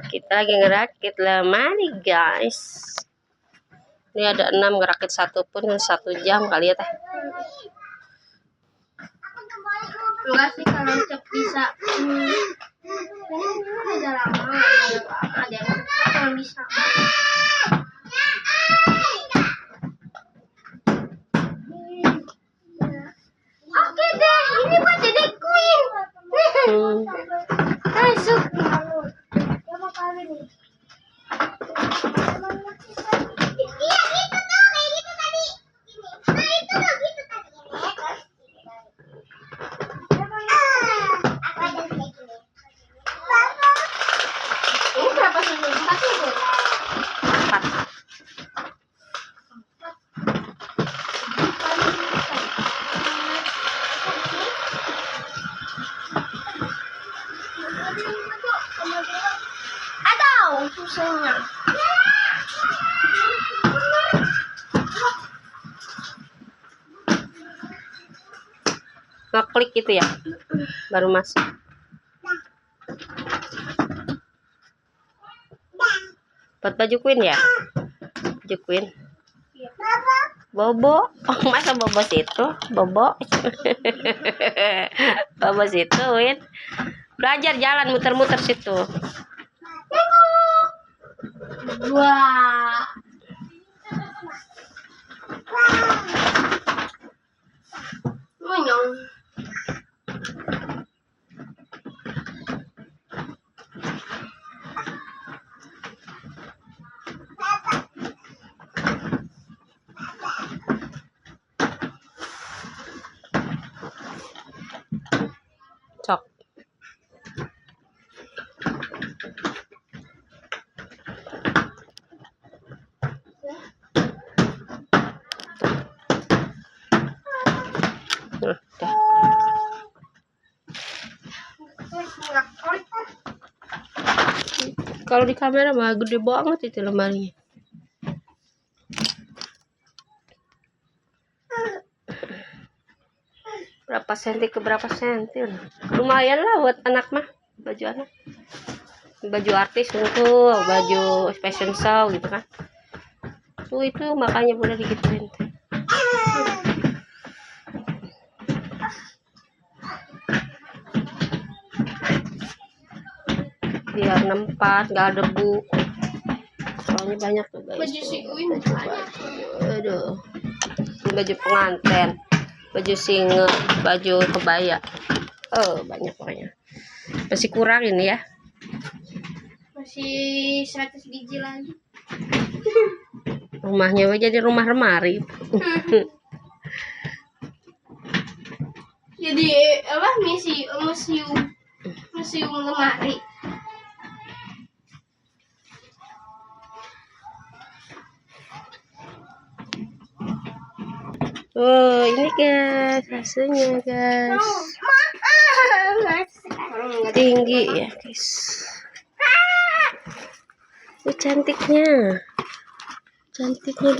Kita lagi ngerakit lemari guys. Ini ada 6, ngerakit 1 pun 1 jam kali ya teh. Enggak sih kalau cek bisa. Ini udah lama, ada yang cepat kalau bisa. Oke deh, ini buat Dede Queen. Masuk. Berapa kali nih? Iya, gitu tuh, kayak gitu tadi. Ini. Nah, itu tuh gitu tadi. Aku ada kayak gini. Ini berapa sih? 4 ya, Bu? 4. Aduh, susahnya. Ngeklik gitu ya, baru masuk. Buat baju Queen ya, baju Queen. Bobo, oh, masa bobo situ, bobo. Bobo situ, Win. Belajar jalan muter-muter situ. Wah. Monyong. Cok. Dah. Kalau di kamera mah gede banget itu lemarinya. Berapa senti ke berapa senti? Lumayan lah buat anak mah, baju anak. Baju artis untuk baju fashion show gitu kan. Tuh itu makanya boleh digituin. Biar nempat, nggak debu. Soalnya banyak tuh guys. Baju si Uin banyak. Aduh. Ini baju pengantin, baju single, baju kebaya. Oh, banyak pokoknya. Masih kurang ini ya. Masih 100 biji lagi. Rumahnya jadi rumah lemari. Jadi apa museum lemari. Oh, ini guys, hasilnya guys. Tinggi ya guys. Cantiknya guys.